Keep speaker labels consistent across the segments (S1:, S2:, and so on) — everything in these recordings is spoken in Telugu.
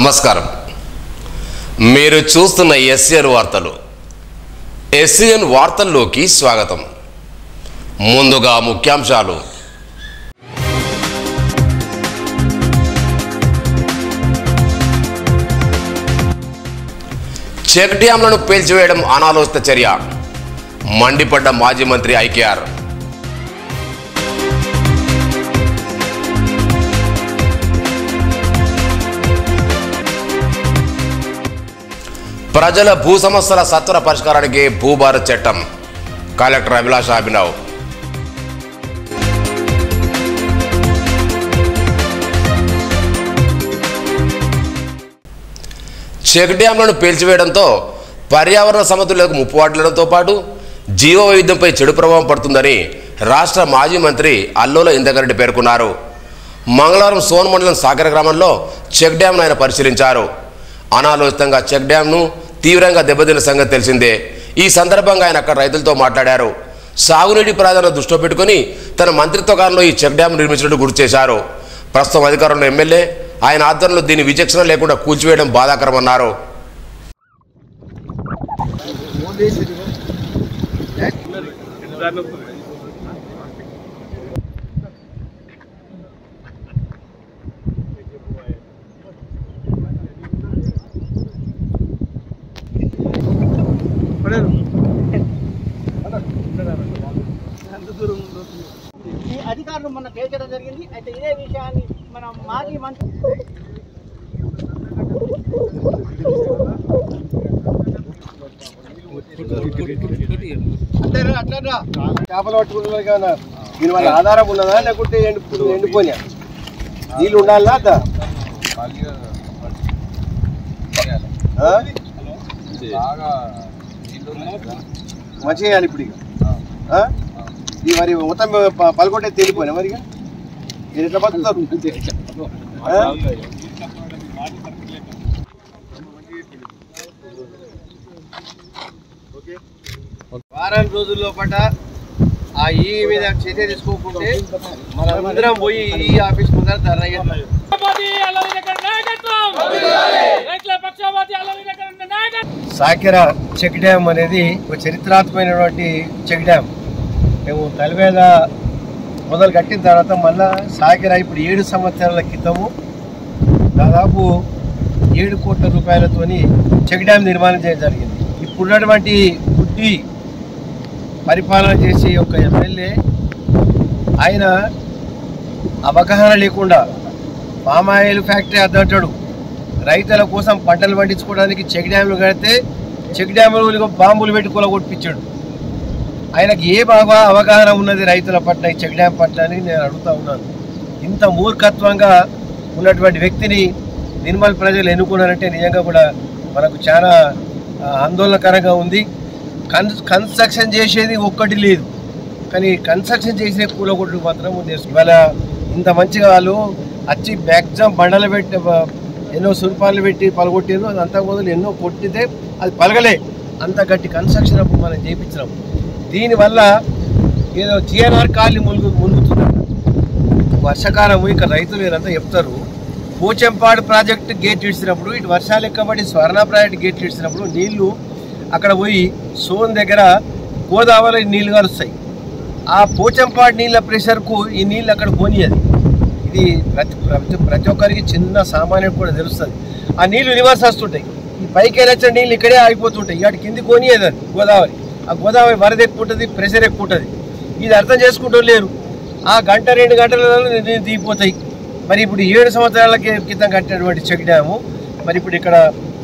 S1: నమస్కారం. మీరు చూస్తున్న ఎస్ఎన్ వార్తలు. ఎస్ఎన్ వార్తల్లోకి స్వాగతం. ముందుగా ముఖ్యాంశాలు. చెక్ డ్యాంలను పేల్చివేయడం అనాలోచిత చర్య, మండిపడ్డ మాజీ మంత్రి ఐకేఆర్. ప్రజల భూ సమస్యల సత్వర పరిష్కారానికి భూభారత్ చట్టం, కలెక్టర్ అభిలాష్ అభినవ్. చెక్ డ్యాంలను పేల్చివేయడంతో పర్యావరణ సమతుల్యతకు ముప్పు వాటిల్లడంతో పాటు జీవ వైవిధ్యంపై చెడు ప్రభావం పడుతుందని రాష్ట్ర మాజీ మంత్రి అల్లోల ఇందకరెడ్డి పేర్కొన్నారు. మంగళవారం సోన్ మండలం సాగర గ్రామంలో చెక్ డ్యాంను ఆయన పరిశీలించారు. అనాలోచితంగా చెక్ డ్యాంను తీవ్రంగా దెబ్బతిన్న సంగతి తెలిసిందే. ఈ సందర్భంగా ఆయన అక్కడ రైతులతో మాట్లాడారు. సాగునీటి ప్రాధాన్యత దృష్టిలో పెట్టుకుని తన మంత్రిత్వ కాలంలో ఈ చెక్ డ్యాం నిర్మించినట్టు గుర్తు చేశారు. ప్రస్తుతం అధికారంలో ఎమ్మెల్యే ఆయన ఆధ్వర్యంలో దీని విచక్షణ లేకుండా కూల్చివేయడం బాధాకరమన్నారు.
S2: ఈ అధికారులు మొన్న పేర్చడం జరిగింది. అయితే ఇదే విషయాన్ని మన మాజీ మంత్రి
S3: అట్లా చేపలు పట్టుకుంటున్నారు కదా, దీనివల్ల ఆధారం ఉన్నదా లేకుంటే ఎండిపోయినా నీళ్ళు ఉండాలా? మంచిగా వేయాలి ఇప్పుడు. ఇది మరి మొత్తం పలుకొట్టే తేలిపోయినా మరి మీరు ఎట్లా బతుకుతారు? వారం రోజుల్లో పాట ఆ ఈ మీద చర్య తీసుకోకుంటే మనందరం పోయి ఈ ఆఫీస్ ముందర ధర్నా చేస్తాం. సాకెర చెక్ డ్యామ్ అనేది ఒక చరిత్రాత్మకమైనటువంటి చెక్ డ్యామ్. మేము తలవేద మొదలు కట్టిన తర్వాత మళ్ళా సాకెర ఇప్పుడు 7 సంవత్సరాల క్రితము దాదాపు 7 కోట్ల రూపాయలతోని చెక్ డ్యామ్ నిర్మాణం చేయడం జరిగింది. ఇప్పుడున్నటువంటి బుద్ధి పరిపాలన చేసే ఒక ఎమ్మెల్యే ఆయన అవగాహన లేకుండా పామాయిల్ ఫ్యాక్టరీ అద్దంటాడు. రైతుల కోసం పంటలు పండించుకోవడానికి చెక్ డ్యాములు కడితే చెక్ డ్యాములు బాంబులు పెట్టి కొలగొట్టించాడు. ఆయనకు ఏ బాగా అవగాహన ఉన్నది రైతుల పట్ల, ఈ చెక్ డ్యామ్ పట్ల అని నేను అడుగుతా ఉన్నాను. ఇంత మూర్ఖత్వంగా ఉన్నటువంటి వ్యక్తిని నిర్మల్ ప్రజలు ఎన్నుకున్నారంటే నిజంగా కూడా మనకు చాలా ఆందోళనకరంగా ఉంది. కన్స్ట్రక్షన్ చేసేది ఒక్కటి లేదు, కానీ కన్స్ట్రక్షన్ చేసే కూలగొడ్లు మాత్రం ఉంది. ఇవాళ ఇంత మంచిగా వాళ్ళు వచ్చి మ్యాక్సిమం బండలు పెట్టి ఎన్నో సుల్పాలు పెట్టి పలగొట్టారు. అది అంతా మొదలు ఎన్నో కొట్టితే అది పలగలే. అంత గట్టి కన్స్ట్రక్షన్ అప్పుడు మనం చేయించినాం. దీనివల్ల ఏదో జిఎన్ఆర్ కాలి మునుగుతున్నారు. వర్షాకాలం ఇక్కడ రైతులు ఏదంతా చెప్తారు. పోచంపాడు ప్రాజెక్టు గేట్ ఇచ్చినప్పుడు, ఇటు వర్షాలు ఎక్కబడి స్వర్ణ ప్రాజెక్టు గేట్లు ఇచ్చినప్పుడు నీళ్లు అక్కడ పోయి సోన్ దగ్గర గోదావరి నీళ్లు కలుస్తాయి. ఆ పోచంపాడు నీళ్ళ ప్రెషర్కు ఈ నీళ్ళు అక్కడ పోనీయదు. ఇది ప్రతి ఒక్కరికి చిన్న సామాన్యుడు కూడా తెలుస్తుంది. ఆ నీళ్లు రివర్స్ వస్తుంటాయి. ఈ పైకి వెళ్ళొచ్చిన నీళ్ళు ఇక్కడే ఆగిపోతుంటాయి. ఇటు కింది పోనీయదు అది గోదావరి. ఆ గోదావరి వరద ఎక్కువ ఉంటుంది, ప్రెషర్ ఎక్కువ ఉంటుంది. ఇది అర్థం చేసుకుంటూ లేరు. ఆ గంట 2 గంటలలో దిగిపోతాయి. మరి ఇప్పుడు 7 సంవత్సరాల క్రితం కట్టినటువంటి చెక్ డ్యాము మరి ఇప్పుడు ఇక్కడ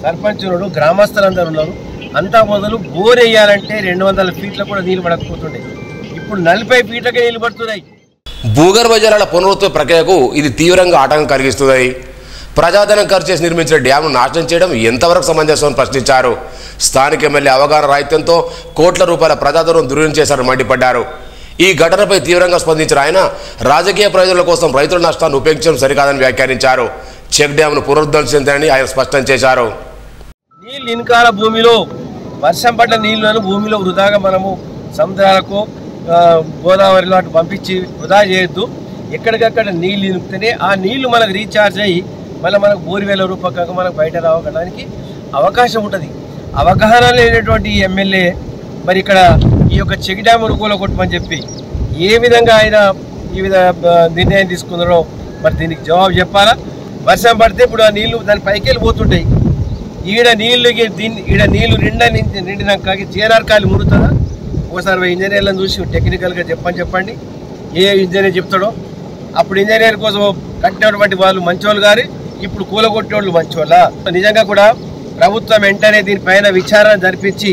S3: సర్పంచ్ ఉన్నాడు, గ్రామస్తులందరూ ఉన్నారు. అంతా మొదలు బోర్ వేయాలంటే 200 ఫీట్ల కూడా నీళ్ళు పడకపోతుండే. ఇప్పుడు 40 ఫీట్లకే నీళ్ళు పడుతున్నాయి.
S1: భూగర్భ జలాల పునరుద్ధరణ ప్రక్రియకు ఇది తీవ్రంగా ఆటంకం కలిగిస్తుంది. ప్రజాధనం ఖర్చు చేసి నిర్మించిన డ్యాంను నాశనం చేయడం ఎంతవరకు సమంజసమని ప్రశ్నించారు. స్థానిక ఎమ్మెల్యే అవగాహన రాహిత్యంతో కోట్ల రూపాయల ప్రజాధనం దుర్వినియోగం చేశారని మండిపడ్డారు. ఈ ఘటనపై తీవ్రంగా స్పందించిన ఆయన రాజకీయ ప్రయోజనాల కోసం రైతుల నష్టాన్ని ఉపయోగించడం సరికాదని వ్యాఖ్యానించారు. చెక్ డ్యాంను పునరుద్ధరించిందని ఆయన స్పష్టం చేశారు.
S3: నీళ్ళు ఇన్కాల భూమిలో వర్షం పడ్డ నీళ్లను భూమిలో వృధాగా మనము సముద్రాలకు గోదావరిలో అటు పంపించి వృధా చేయొద్దు. ఎక్కడికక్కడ నీళ్ళు నింపితేనే ఆ నీళ్లు మనకు రీఛార్జ్ అయ్యి మళ్ళీ మనకు బోర్వేల రూపకంగా మనకు బయట రావడానికి అవకాశం ఉంటుంది. అవగాహన లేనటువంటి ఎమ్మెల్యే మరి ఇక్కడ ఈ యొక్క చెక్ డ్యామ్ కూలగొట్టమని చెప్పి ఏ విధంగా ఆయన ఈ విధ నిర్ణయం తీసుకున్నారో మరి దీనికి జవాబు చెప్పాలా. వర్షం పడితే ఇప్పుడు ఆ నీళ్లు దాని పైకి వెళ్ళిపోతుంటాయి. ఈడ నీళ్లు నిండినాక జీఆర్ఆర్ కాలు ముడుతుందా? ఒకసారి ఇంజనీర్లను చూసి టెక్నికల్గా చెప్పండి. ఏ ఇంజనీర్ చెప్తాడో అప్పుడు ఇంజనీర్ కోసం కట్టినటువంటి వాళ్ళు మంచోళ్ళు గారి ఇప్పుడు కూలగొట్టేవాళ్ళు మంచోళ్ళ. నిజంగా కూడా ప్రభుత్వం వెంటనే దీనిపైన విచారణ జరిపించి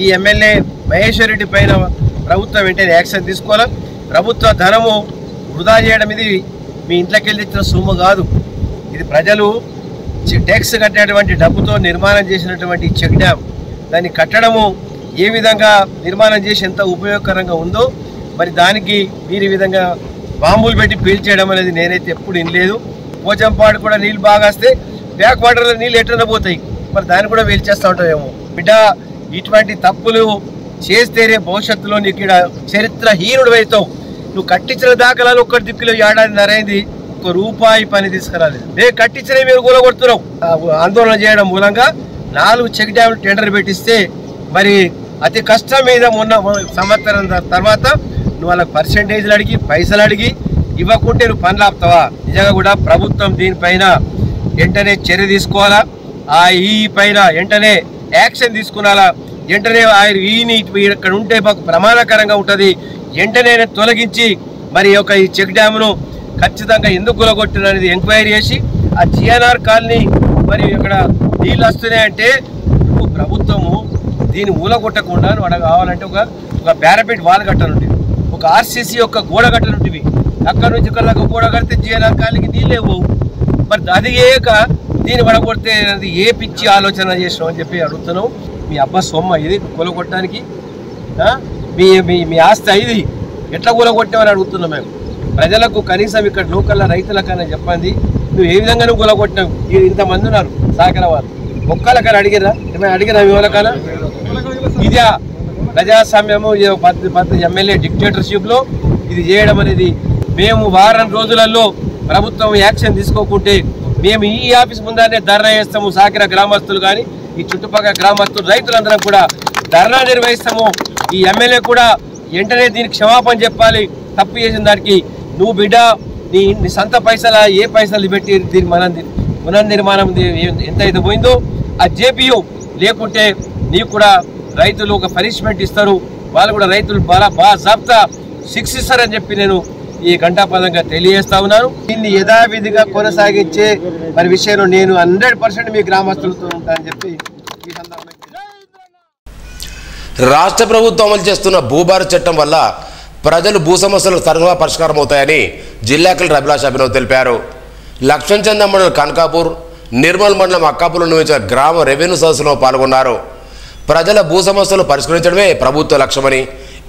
S3: ఈ ఎమ్మెల్యే మహేశ్వర్ రెడ్డి పైన ప్రభుత్వం వెంటనే యాక్షన్ తీసుకోవాలి. ప్రభుత్వ ధనము వృధా చేయడం ఇది మీ ఇంట్లోకి వెళ్ళి తెచ్చిన సొమ్ము కాదు. ఇది ప్రజలు ట్యాక్స్ కట్టినటువంటి డబ్బుతో నిర్మాణం చేసినటువంటి చెక్ డ్యామ్. దాన్ని కట్టడము ఏ విధంగా నిర్మాణం చేసి ఎంత ఉపయోగకరంగా ఉందో మరి దానికి మీరు ఈ విధంగా బాంబులు పెట్టి పీల్చేయడం అనేది నేనైతే ఎప్పుడు వినలేదు. పోచంపాడు కూడా నీళ్ళు బాగా వస్తే బ్యాక్ వాటర్లో నీళ్ళు ఎట్లా పోతాయి, మరి దాన్ని కూడా వేల్చేస్తూ ఉంటామేమో. బిడ్డ ఇటువంటి తప్పులు చేస్తేనే భవిష్యత్తులో నీకు ఇక్కడ చరిత్రహీనుడు అవుతావు. నువ్వు కట్టించిన దాఖలాలు ఒక్కటి దిక్కులో ఏడాది నరైంది, ₹1 పని తీసుకురాలేదు. కట్టించిన మీరు కూలగొడుతున్నావు. ఆందోళన చేయడం మూలంగా 4 చెక్ డ్యాములు టెండర్ పెట్టిస్తే మరి అతి కష్టం మీద సంవత్సరం తర్వాత నువ్వు వాళ్ళకి పర్సెంటేజ్లు అడిగి పైసలు అడిగి ఇవ్వకుంటే నువ్వు పనులు ఆపుతావా? నిజంగా కూడా ప్రభుత్వం దీనిపైన వెంటనే చర్య తీసుకోవాలా. ఈ పైన వెంటనే యాక్షన్ తీసుకున్నాలా. వెంటనే ఇక్కడ ఉంటే మాకు ప్రమాదకరంగా ఉంటుంది. వెంటనే తొలగించి మరి ఈ చెక్ డ్యామ్ను ఖచ్చితంగా ఎందుకు కూలగొట్టినది ఎంక్వైరీ చేసి ఆ జీఎన్ఆర్ కాలనీ మరి ఇక్కడ నీళ్ళు వస్తున్నాయంటే నువ్వు ప్రభుత్వము దీన్ని ఊలగొట్టకుండా నువ్వు అక్కడ కావాలంటే ఒక బ్యారపెట్ వాల్ కట్టనుంటివి, ఒక ఆర్సీసీ యొక్క గోడ కట్టనుంటివి. అక్కడ నుంచి ఇక్కడ గోడ కడితే జీఎన్ఆర్ కాలనీకి నీళ్ళే పోవు. మరి అది ఏక దీన్ని పడగొడితే ఏ పిచ్చి ఆలోచన చేసినావు అని చెప్పి అడుగుతున్నావు. మీ అబ్బా సొమ్మ ఇది కూలగొట్టడానికి? మీ ఆస్తి ఇది ఎట్లా కూలగొట్టామని అడుగుతున్నాం మేము. ప్రజలకు కనీసం ఇక్కడ లోకల్ రైతులకన్నా చెప్పండి, నువ్వు ఏ విధంగా నువ్వు కూలగొట్టినావు. ఇంతమంది ఉన్నారు సాకర వారు, ఒక్కలకన్నా అడిగిరా? ఏమైనా అడిగిరా మీ వాళ్ళకన్నా? ఇదే ప్రజాస్వామ్యము, ఎమ్మెల్యే డిక్టేటర్షిప్లో ఇది చేయడం అనేది. మేము వారం రోజులలో ప్రభుత్వం యాక్షన్ తీసుకోకుంటే మేము ఈ ఆఫీస్ ముందరనే ధర్నా చేస్తాము. సాకిర గ్రామస్తులు కానీ ఈ చుట్టుపక్కల గ్రామస్తులు రైతులందరం కూడా ధర్నా నిర్వహిస్తాము. ఈ ఎమ్మెల్యే కూడా వెంటనే దీనికి క్షమాపణ చెప్పాలి. తప్పు చేసిన దానికి నువ్వు బిడ్డ నీ సొంత పైసల ఏ పైసలు పెట్టి దీని పునర్నిర్మాణం ఎంతైతే పోయిందో అది జేపీయు, లేకుంటే నీకు కూడా రైతులు ఒక పనిష్మెంట్ ఇస్తారు. వాళ్ళు కూడా రైతులు బాజాబ్తా శిక్షిస్తారని చెప్పి నేను ఈ ఘంటాపదంగా తెలియజేస్తా ఉన్నాను. దీన్ని యథావిధిగా కొనసాగించే మరి విషయంలో నేను 100% మీ గ్రామస్తులతో ఉంటానని చెప్పి ఈ సందర్భంగా
S1: రాష్ట్ర ప్రభుత్వం అమలు చేస్తున్న భూభారత చట్టం వల్ల ప్రజలు భూ సమస్యలు సరళంగా పరిష్కారం అవుతాయని జిల్లా కలెక్టర్ అభిలాష్ అభినవ్ తెలిపారు. లక్ష్మణచంద మండలం కనకాపూర్, నిర్మల్ మండలం అక్కాపూర్లో నిర్వహించిన గ్రామ రెవెన్యూ సదస్సులో పాల్గొన్నారు. ప్రజల భూ సమస్యలు పరిష్కరించడమే ప్రభుత్వ లక్ష్యమని,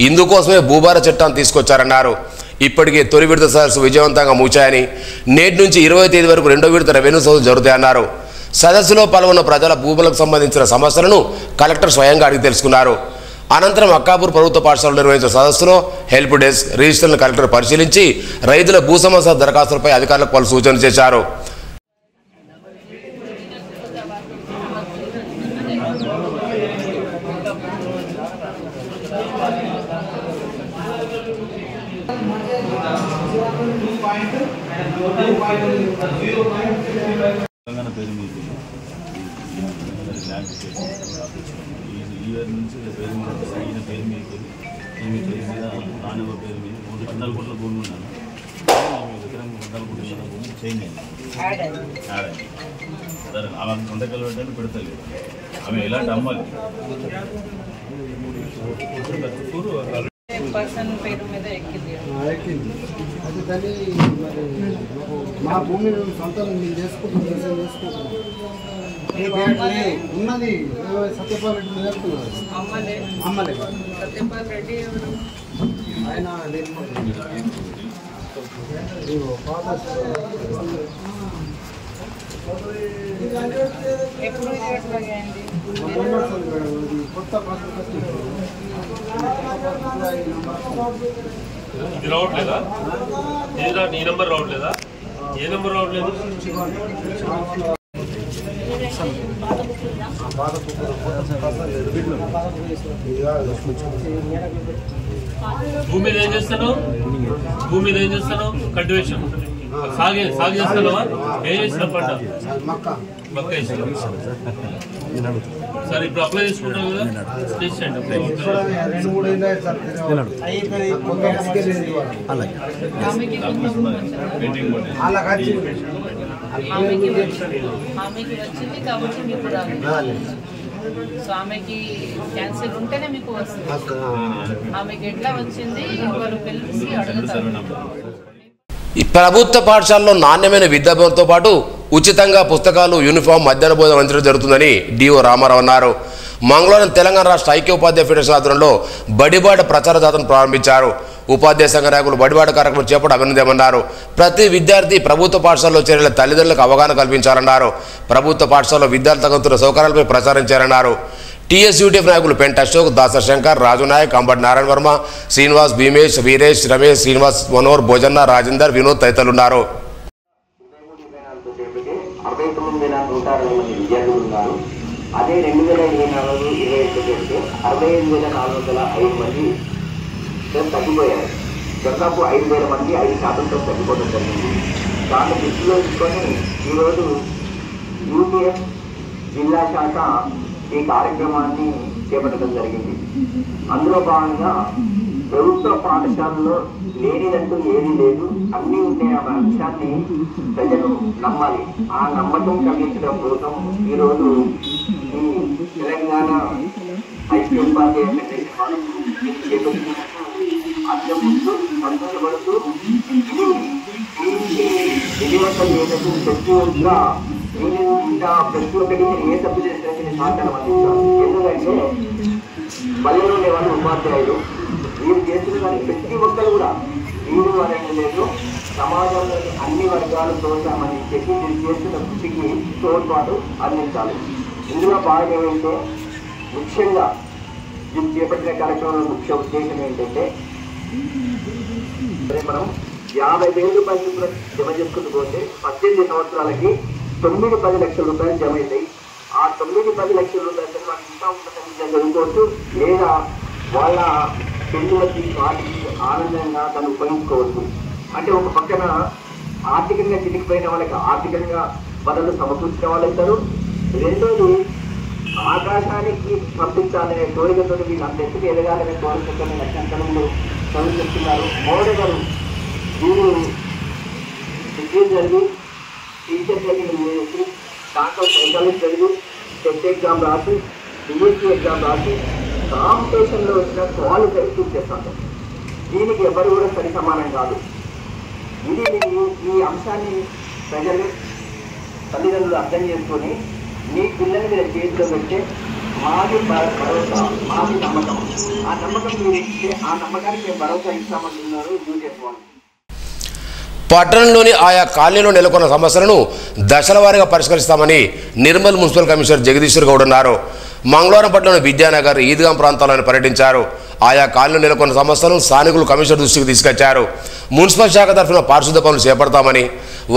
S1: ఇందుకోసమే భూభారత చట్టాన్ని తీసుకొచ్చారన్నారు. ఇప్పటికే తొలి విడత సదస్సు విజయవంతంగా ముగిశాయని, నేటి నుంచి 20వ తేదీ వరకు 2వ విడత రెవెన్యూ సదస్సు జరుగుతాయన్నారు. సదస్సులో పాల్గొన్న ప్రజల భూములకు సంబంధించిన సమస్యలను కలెక్టర్ స్వయంగా అడిగి తెలుసుకున్నారు. అనంతరం అక్కాపూర్ ప్రభుత్వ పాఠశాలలో నిర్వహించిన సదస్సులో హెల్ప్ డెస్క్ రిజిస్టర్లను కలెక్టర్ పరిశీలించి రైతుల భూ సమస్య దరఖాస్తులపై అధికారులకు పలు సూచనలు చేశారు.
S4: ఇయర్ నుంచి పేరు మీద ఈయన పేరు మీకు ఈమె పేరు మీద నాన్నవ పేరు మీద 3 కింటాల కోట్ల భూమి ఉన్నాను. విక్రమ్ 3 కింటాల భూమి చేంజ్ అయింది. సరే ఆమె సొంతకాలు పెట్టాలని పెడతలేదు. ఆమె ఎలాంటి అమ్మాలి
S5: పర్సన్ పేరు మీద ఎక్కింది.
S6: అది దాన్ని మా భూమి సొంతం మేము చేసుకుంటున్నాం. ఉన్నది సత్యపాల్ రెడ్డి నేర్పుతున్నారు. అమ్మలే
S5: సత్యపాల్ రెడ్డి
S6: ఆయన
S5: ఎప్పుడు అయింది
S6: కొత్త
S7: ఇది రావట్లేదా? నీ నెంబర్ రావట్లేదా? ఏ నెంబర్ రావట్లేదు? భూమి మీద ఏం చేస్తాను? భూమి మీద ఏం చేస్తాను? కల్టివేషన్ సాగు చేస్తాను. ఏం చేసిన పంట? మక్క వేస్తాను. సరే ఇప్పుడు అప్లై చేసుకుంటాం కదా,
S5: ఆమెకి వచ్చింది కాబట్టి మీకు రాలేదు. సో ఆమెకి క్యాన్సర్ ఉంటేనే మీకు వస్తుంది. ఆమెకి ఎట్లా వచ్చింది వాళ్ళు పిలిచి అడుగుతారు.
S1: ఈ ప్రభుత్వ పాఠశాలలో నాణ్యమైన విద్యాభ్యాసంతో పాటు ఉచితంగా పుస్తకాలు, యూనిఫామ్, మధ్యాహ్న భోజనం అందించడం జరుగుతుందని డిఓ రామారావు అన్నారు. మంగళవారం తెలంగాణ రాష్ట్ర ఐక్య ఉపాధ్యాయ ఫెడరేషన్ ఆధ్వర్యంలో బడిబాట ప్రచార జాతను ప్రారంభించారు. ఉపాధ్యాయ సంఘ నాయకులు బడిబాట కార్యక్రమం చేపట్టి అభినందనమన్నారు. ప్రతి విద్యార్థి ప్రభుత్వ పాఠశాలలో చేరే తల్లిదండ్రులకు అవగాహన కల్పించాలన్నారు. ప్రభుత్వ పాఠశాలలో విద్యార్థులకు అందుతున్న సౌకర్యాలపై ప్రచారించారన్నారు. టీఎస్యూటీఎఫ్ నాయకులు పెంట అశోక్, దాస శంకర్, రాజు నాయక్, అంబటి నారాయణ వర్మ, శ్రీనివాస్, భీమేష్, వీరేష్, రమేష్, శ్రీనివాస్, మనోహర్, భోజన్న, రాజేందర్, వినోద్ తదితరులున్నారు.
S8: 69,160 విద్యార్థులు ఉన్నారు. అదే 2024-25 చేస్తే 65,405 మంది తగ్గిపోయారు. దాదాపు 5,000 మంది 5% తగ్గిపోవడం జరిగింది. దాన్ని దృష్టిలో తీసుకొని ఈరోజు యూటీఎఫ్ జిల్లా శాఖ ఈ కార్యక్రమాన్ని చేపట్టడం జరిగింది. అందులో భాగంగా ప్రభుత్వ పాఠశాలలో లేనిదంటూ ఏది లేదు, అన్నీ ఉండే అనే అంశాన్ని ప్రజలు నమ్మాలి. ఆ నమ్మకం కలిగించడం కోసం ఈరోజు ఈ తెలంగాణ ఐక్య ఉపాధ్యాయ ఫెడరేషన్ అర్థముంటూ సంతోషపడుతూ విధివంతం చేయటకు ప్రతి ఒక్కటి ఏ తప్పు చేసినట్టు సహకారం అందిస్తారు. ఎందుకంటే పల్లెలో ఉండేవాళ్ళు ఉపాధ్యాయులు వీరు చేస్తున్న కానీ ప్రతి ఒక్కరు కూడా వీరు అనేది లేదు, సమాజంలోని అన్ని వర్గాలు తోచామని చెప్పి వీరు చేస్తున్న కృషికి తోడ్పాటు అందించాలి. ఇందులో భాగం ఏమంటే ముఖ్యంగా వీరు చేపట్టిన కార్యక్రమంలో ముఖ్య ఉద్దేశం ఏంటంటే మనం 50,000 రూపాయలు జమ చేసుకుంటూ పోతే 18 సంవత్సరాలకి 9-10 లక్షల రూపాయలు జమ అవుతాయి. ఆ 9-10 లక్షల రూపాయలు మనం ఇంకా ఉన్నత చదువుకోవచ్చు, లేదా వాళ్ళ పెళ్లికి వాటికి ఆనందంగా దాన్ని ఉపయోగించుకోవచ్చు. అంటే ఒక పక్కన ఆర్థికంగా చిరిగిపోయిన వాళ్ళకి ఆర్థికంగా బదులు సమకూర్చిన వాళ్ళు అవుతారు. రెండోది ఆకాశానికి పంపించాలనే కోరికతో వీళ్ళంత ఎత్తుకు ఎదగాలనే కోరికతో లక్షణంలో చదువుతున్నారు. మూడవరు వీరు డిగ్రీ చదివి టీచర్ ట్రైనింగ్ చేసి దాంట్లో సైకాలజీ చదివి టెట్ ఎగ్జామ్ రాసి డిఎస్సీ ఎగ్జామ్ రాసి కాంపిటీషన్లో వచ్చిన క్వాలిఫై చేస్తాను. దీనికి ఎవరు కూడా సరి సమానం కాదు. ఇది ఈ అంశాన్ని ప్రజలు తల్లిదండ్రులు అర్థం చేసుకొని మీ పిల్లల మీద చేతిలో పెడితే మాది భరోసా, మాది నమ్మకం. ఆ నమ్మకం మీరు ఇస్తే ఆ నమ్మకానికి మేము భరోసా ఇస్తామంటున్నారు యూటీఎఫ్ వాళ్ళు.
S1: పట్టణంలోని ఆయా కాలనీలో నెలకొన్న సమస్యలను దశల వారీగా పరిష్కరిస్తామని నిర్మల్ మున్సిపల్ కమిషనర్ జగదీశ్వర్ గౌడ్ అన్నారు. మంగళవారం పట్టణంలోని విద్యానగర్, ఈద్గాం ప్రాంతాలను పర్యటించారు. ఆయా కాలనీలో నెలకొన్న సమస్యలను స్థానికులు కమిషనర్ దృష్టికి తీసుకొచ్చారు. మున్సిపల్ శాఖ తరఫున పారిశుద్ధ పనులు చేపడతామని,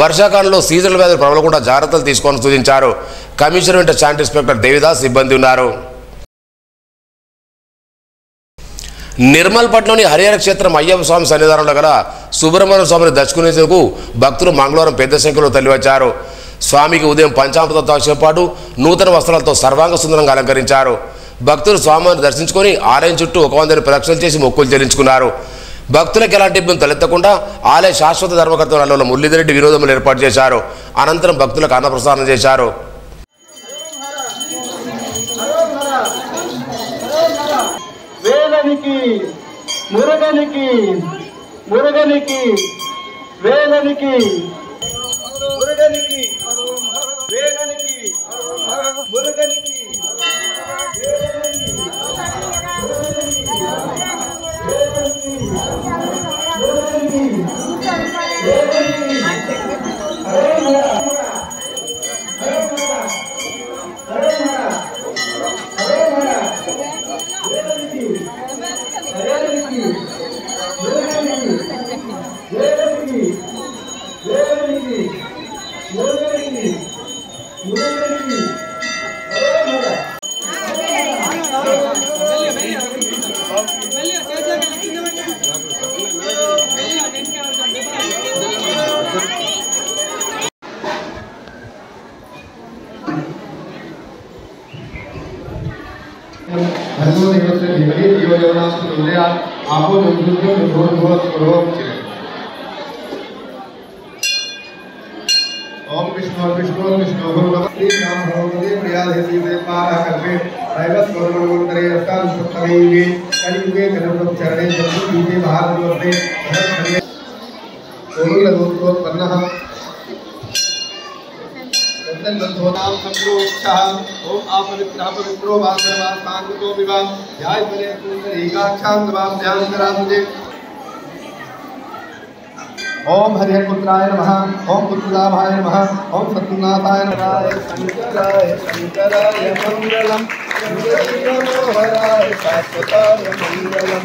S1: వర్షాకాలంలో సీజనల్ వ్యాధులు ప్రబలకుండా జాగ్రత్తలు తీసుకోవాలని సూచించారు. కమిషనర్ వెంట శానిటరీ ఇన్స్పెక్టర్ దేవిదాస్ సిబ్బంది ఉన్నారు. నిర్మల్ పట్టణంలోని హరిహర క్షేత్రం అయ్యప్ప స్వామి సన్నిధానంలో గల సుబ్రహ్మణ్య స్వామిని దర్శకునేందుకు భక్తులు మంగళవారం పెద్ద సంఖ్యలో తరలివచ్చారు. స్వామికి ఉదయం పంచామృతంతో పాటు నూతన వస్త్రాలతో సర్వాంగ సుందరంగా అలంకరించారు. భక్తులు స్వామిని దర్శించుకొని ఆలయం చుట్టూ 100 ప్రదక్షిణలు చేసి మొక్కులు చెల్లించుకున్నారు. భక్తులకు ఎలాంటి ఇబ్బంది తలెత్తకుండా ఆలయ శాశ్వత ధర్మకర్త నల్లలో మురళీధరెడ్డి వినోదములు ఏర్పాటు చేశారు. అనంతరం భక్తులకు అన్నప్రసాదం చేశారు.
S9: వేలనికి మురుగనికి మురుగనికి వేలనికి మురుగనికి వేలనికి మురుగనికి
S6: ओम विष्णु विष्णु विष्णु भगवती नाम भगवती प्रियादेवी देवपाल कल्पे दैवत गुरुगुरुंतरे अष्टादशोत्तरयुगे कलियुगे कलियुगचरणे चतुर्युगे भारतवर्षे धर्मये ओरुलगोत्रोत्पन्नः तन्नोनाम संप्रोक्षः ओम अपवित्रः पवित्रो वासरवासांगतो विवाह ध्याय बले कुंडलीकाक्षांगवाम ध्यानकरामुजे ओम हरिपुत्राय नमः ओम पुत्रलाभाय नमः ओम सत्यनाथाय नमः शंकराय शंकराय मंगलम मनोहराय शाश्वताय मंगलम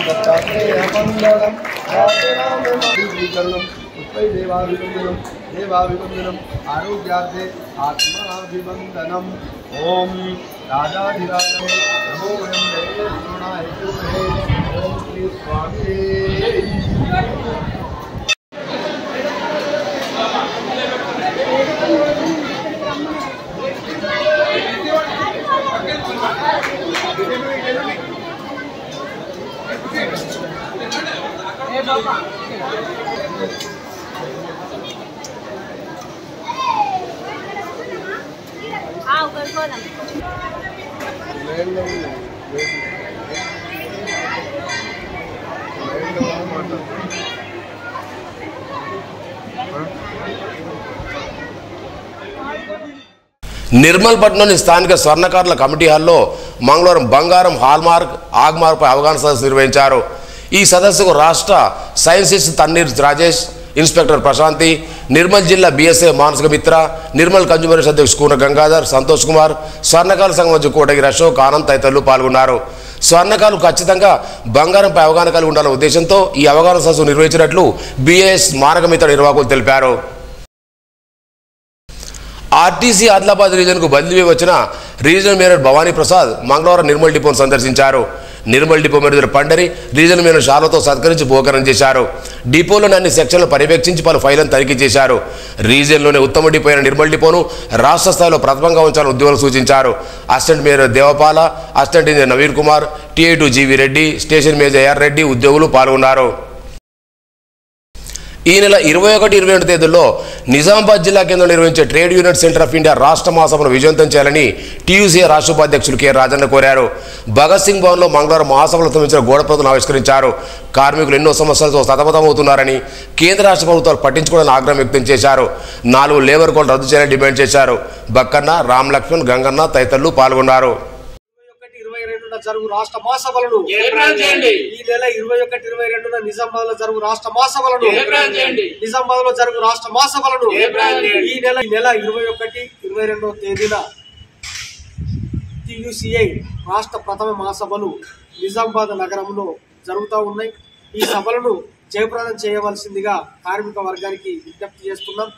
S6: दत्तात्रेय मंगलम रामनाम मंगलम उत्पय देवाभिवंदनम देवाभिवंदनम आरोग्यार्थे आत्माभिवंदनम ओम राजाधिराजने नमो वयं देवे गुणाय विद्महे ओम श्री स्वामी
S1: నిర్మల్ పట్టణంలోని స్థానిక స్వర్ణకారుల కమిటీ హాల్లో మంగళవారం బంగారం హాల్మార్క్ ఆగ్మార్క్పై అవగాహన సదస్సు నిర్వహించారు. ఈ సదస్సుకు రాష్ట్ర సైన్సిస్ట్ తన్నీర్ రాజేష్, ఇన్స్పెక్టర్ ప్రశాంతి, నిర్మల్ జిల్లా బీఎస్ఏ మానసిక మిత్ర, నిర్మల్ కన్జ్యూమర్స్ అధ్యక్షుడు కూన గంగాధర్, సంతోష్ కుమార్, స్వర్ణకారుల సంఘం అధ్యక్షుడు కోటగిరి అశోక్, ఆనంద్ తదితరులు పాల్గొన్నారు. స్వర్ణకారులు ఖచ్చితంగా బంగారంపై అవగాహన కలిగి ఉండాలనే ఉద్దేశంతో ఈ అవగాహన సదస్సు నిర్వహించినట్లు బీఎస్ మానక మిత్ర నిర్వాహకులు తెలిపారు. ఆర్టీసీ ఆదిలాబాద్ రీజన్కు బదిలీ వచ్చిన రీజనల్ మేనేజర్ భవానీ ప్రసాద్ మంగళవారం నిర్మల్ డిపోను సందర్శించారు. Nirmal depot manager Pandari regional manager షాలతో సత్కరించి బహుకరణ చేశారు. డిపోలోని అన్ని సెక్షన్లు పర్యవేక్షించి పలు ఫైళ్లను తనిఖీ చేశారు. రీజన్లోనే ఉత్తమ డిపో అయిన నిర్మల్ డిపోను రాష్ట్ర స్థాయిలో ప్రథమంగా ఉంచాలని ఉద్యోగులు సూచించారు. Assistant manager Devapala, assistant engineer Naveen Kumar, TA2 GV Reddy, station manager AR Reddy ఉద్యోగులు పాల్గొన్నారు. ఈ నెల 21-22 తేదీల్లో నిజామాబాద్ జిల్లా కేంద్రంలో నిర్వహించే trade union centre of India రాష్ట్ర మహాసభను విజయవంతం చేయాలని TUCA రాష్ట్ర ఉపాధ్యక్షులు K. రాజన్న కోరారు. భగత్ సింగ్ భవన్లో మంగళవారం మహాసభలో సంబంధించిన గోడ ప్రతులను ఆవిష్కరించారు. కార్మికులు ఎన్నో సమస్యలతో సతమతమవుతున్నారని, కేంద్ర రాష్ట్ర ప్రభుత్వాలు పట్టించుకోవాలని ఆగ్రహం వ్యక్తం చేశారు. 4 లేబర్ కోడ్లు రద్దు చేయాలని డిమాండ్ చేశారు. బక్కన్న, రామ్ లక్ష్మణ్, గంగన్న తదితరులు పాల్గొన్నారు.
S3: జరుగు రాష్ట్ర మహాసభలను ఈ నెల 21-22 నిజామాబాద్ లో జరుగు రాష్ట్ర మహాసభలను నిజామాబాద్ లో జరుగు రాష్ట్ర మహాసభలను ఈ నెల 21-22 తేదీన TUCA రాష్ట్ర ప్రథమ మహాసభలు నిజామాబాద్ నగరంలో జరుగుతూ ఉన్నాయి. ఈ సభలను జయప్రదం చేయవలసిందిగా కార్మిక వర్గానికి విజ్ఞప్తి చేస్తున్నాం.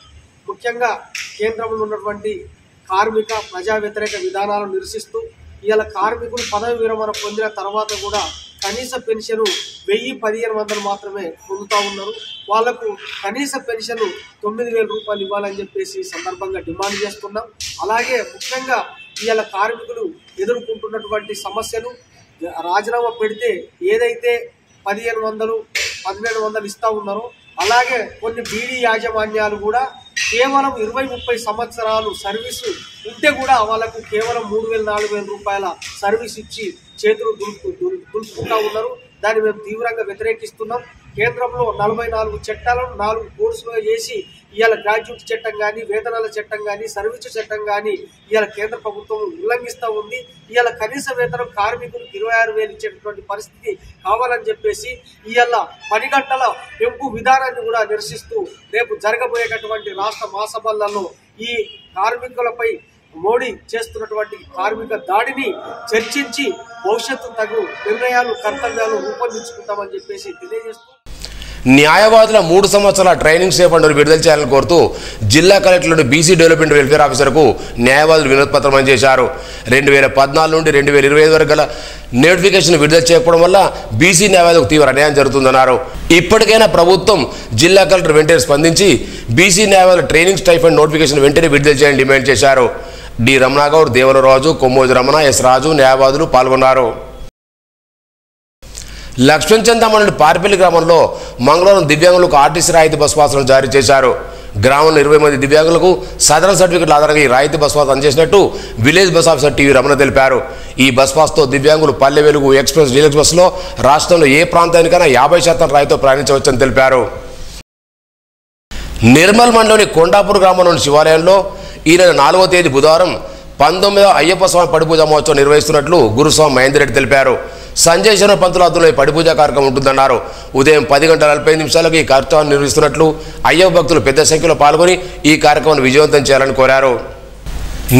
S3: ముఖ్యంగా కేంద్రంలో ఉన్నటువంటి కార్మిక ప్రజా వ్యతిరేక విధానాలను నిరసిస్తూ ఇవాళ కార్మికులు పదవి విరమణ పొందిన తర్వాత కూడా కనీస పెన్షన్ 1000-1500 మాత్రమే పొందుతూ ఉన్నారు. వాళ్లకు కనీస పెన్షన్ 9000 రూపాయలు ఇవ్వాలని చెప్పేసి సందర్భంగా డిమాండ్ చేస్తున్నాం. అలాగే ముఖ్యంగా ఇవాళ కార్మికులు ఎదుర్కొంటున్నటువంటి సమస్యలు, రాజీనామా పెడితే ఏదైతే 1500-1700 ఇస్తా ఉన్నారో అలాగే కొన్ని బీడీ యాజమాన్యాలు కూడా కేవలం 20-30 సంవత్సరాలు సర్వీసు ఉంటే కూడా వాళ్ళకు కేవలం 3000-4000 రూపాయల సర్వీస్ ఇచ్చి చేతులు దులుపుకుంటా ఉన్నారు. దాన్ని మేము తీవ్రంగా వ్యతిరేకిస్తున్నాం. కేంద్రంలో 44 చట్టాలను 4 కోర్సులుగా చేసి ఇవాళ గ్రాడ్యుయేట్ చట్టం కానీ, వేతనాల చట్టం కానీ, సర్వీసు చట్టం కానీ ఇవాళ కేంద్ర ప్రభుత్వం ఉల్లంఘిస్తూ ఉంది. ఇవాళ కనీస వేతనం కార్మికులకు 26,000 ఇచ్చేటటువంటి పరిస్థితి కావాలని చెప్పేసి ఇవాళ 10 గంటల పెంపు విధానాన్ని కూడా నిరసిస్తూ రేపు జరగబోయేటటువంటి రాష్ట్ర మహాసభలలో ఈ కార్మికులపై మోడీ చేస్తున్నటువంటి కార్మిక దాడిని చర్చించి భవిష్యత్తు తగు నిర్ణయాలు, కర్తవ్యాలు రూపొందించుకుంటామని చెప్పేసి తెలియజేస్తూ
S1: న్యాయవాదుల 3 సంవత్సరాల ట్రైనింగ్ స్టే ఫండ్ను విడుదల చేయాలని కోరుతూ జిల్లా కలెక్టర్లోని బీసీ డెవలప్మెంట్ వెల్ఫేర్ ఆఫీసర్కు న్యాయవాదులు వినతిపత్రం అందజేశారు. 2014 నుండి 2025 వరకు గల నోటిఫికేషన్ విడుదల చేయకపోవడం వల్ల బీసీ న్యాయవాదులకు తీవ్ర అన్యాయం జరుగుతుందన్నారు. ఇప్పటికైనా ప్రభుత్వం జిల్లా కలెక్టర్ వెంటనే స్పందించి బీసీ న్యాయవాదుల ట్రైనింగ్ స్టైఫండ్ నోటిఫికేషన్ వెంటనే విడుదల చేయాలని డిమాండ్ చేశారు. డి రమణాగౌడ్, దేవలరాజు, కొమ్మోజు రమణ, ఎస్ రాజు న్యాయవాదులు పాల్గొన్నారు. లక్ష్మణచందమని పార్పల్లి గ్రామంలో మంగళవారం దివ్యాంగులకు ఆర్టీసీ రాయితీ బస్ పాసులను జారీ చేశారు. గ్రామంలో 20 మంది దివ్యాంగులకు సదరన్ సర్టిఫికెట్ల ఆధారంగా ఈ రాయితీ బస్ పాస్ అందజేసినట్టు village bus officer TV Ramana తెలిపారు. ఈ బస్ పాస్తో దివ్యాంగులు పల్లె వెలుగు ఎక్స్ప్రెస్ డీలక్స్ బస్సులో రాష్ట్రంలో ఏ ప్రాంతానికైనా 50% రాయితీతో ప్రయాణించవచ్చని తెలిపారు. నిర్మల్ మండలోని కొండాపూర్ గ్రామంలోని శివాలయంలో ఈ నెల 4వ తేదీ బుధవారం 19వ అయ్యప్ప స్వామి పడిపూజ మహోత్సవం నిర్వహిస్తున్నట్లు గురుస్వామి మహేందర్ రెడ్డి తెలిపారు. సంజయ్ శర్మ పంతుల ఆధ్వర్యంలో ఈ పడిపూజ కార్యక్రమం ఉంటుందన్నారు. ఉదయం 10:45 ఈ కార్యక్రమాన్ని నిర్వహిస్తున్నట్లు అయ్యప్ప భక్తులు పెద్ద సంఖ్యలో పాల్గొని ఈ కార్యక్రమాన్ని విజయవంతం చేయాలని కోరారు.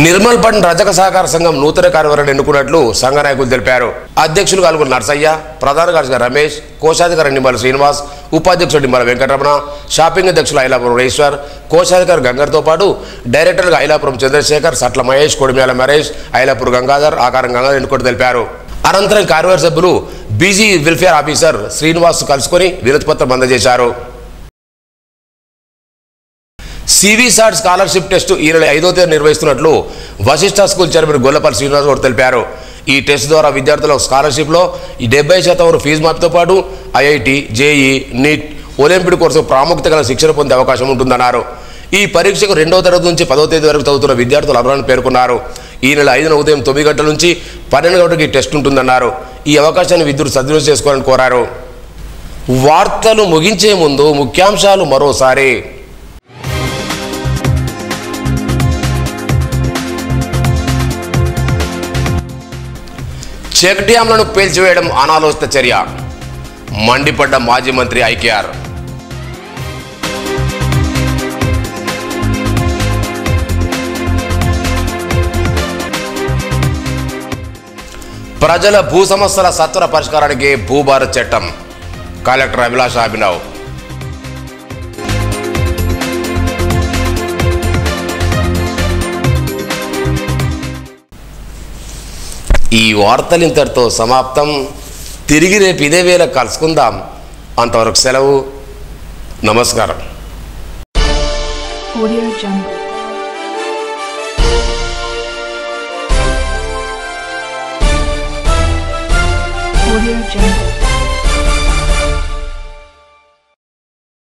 S1: నిర్మల్ పట్టణ రజక సహకార సంఘం నూతన కార్యవర్గాన్ని ఎన్నుకున్నట్లు సంఘ నాయకులు తెలిపారు. అధ్యక్షులు అలుగురు నర్సయ్య, ప్రధాన కార్యదర్శి రమేష్, కోశాధికారి నిమ్మల శ్రీనివాస్, ఉపాధ్యక్షుడు నిమ్మల వెంకటరమణ, షాపింగ్ అధ్యక్షులు ఐలాపురం రేశ్వర్, కోశాధికారి గంగర్తో పాటు డైరెక్టర్గా ఐలాపురం చంద్రశేఖర్, సట్ల మహేష్, కొడిమ్యాల మహేష్, ఐలాపూర్ గంగాధర్, ఆకారం గంగాధర్ ఎన్నుకోవడం తెలిపారు. అనంతరం కార్యవర్గ సభ్యులు బీసీ వెల్ఫేర్ ఆఫీసర్ శ్రీనివాస్ కలుసుకొని వినతిపత్రం అందజేశారు. సివి సాట్ స్కాలర్షిప్ టెస్టు ఈ నెల 5వ తేదీ నిర్వహిస్తున్నట్లు వశిష్ఠ స్కూల్ చైర్మన్ గొల్లపల్లి శ్రీనివాస్ గౌడ్ తెలిపారు. ఈ టెస్ట్ ద్వారా విద్యార్థులకు స్కాలర్షిప్లో 70% ఫీజు మాఫీతో పాటు IIT, JEE, NEET, Olympic course ప్రాముఖ్యత గల శిక్షణ పొందే అవకాశం ఉంటుందన్నారు. ఈ పరీక్షకు 2వ తరగతి నుంచి 10వ తేదీ వరకు చదువుతున్న విద్యార్థులు అర్హులని పేర్కొన్నారు. ఈ నెల 5న ఉదయం 9 గంటల నుంచి 12 గంటలకు ఈ టెస్ట్ ఉంటుందన్నారు. ఈ అవకాశాన్ని విద్యార్థులు సద్వినియోగం చేసుకోవాలని కోరారు. వార్తలు ముగించే ముందు ముఖ్యాంశాలు మరోసారి. చెక్ డ్యాంలను పేల్చివేయడం అనాలోచిత చర్య, మండిపడ్డ మాజీ మంత్రి ఐకేఆర్. ప్రజల భూ సమస్యల సత్వర పరిష్కారానికి భూభారత్ చట్టం, కలెక్టర్ అభిలాష్ అభినవ్. ఈ వార్తలు ఇంతటితో సమాప్తం. తిరిగి రేపు ఇదే వేళ కలుసుకుందాం. అంతవరకు సెలవు. నమస్కారం.
S10: Audio Jungle.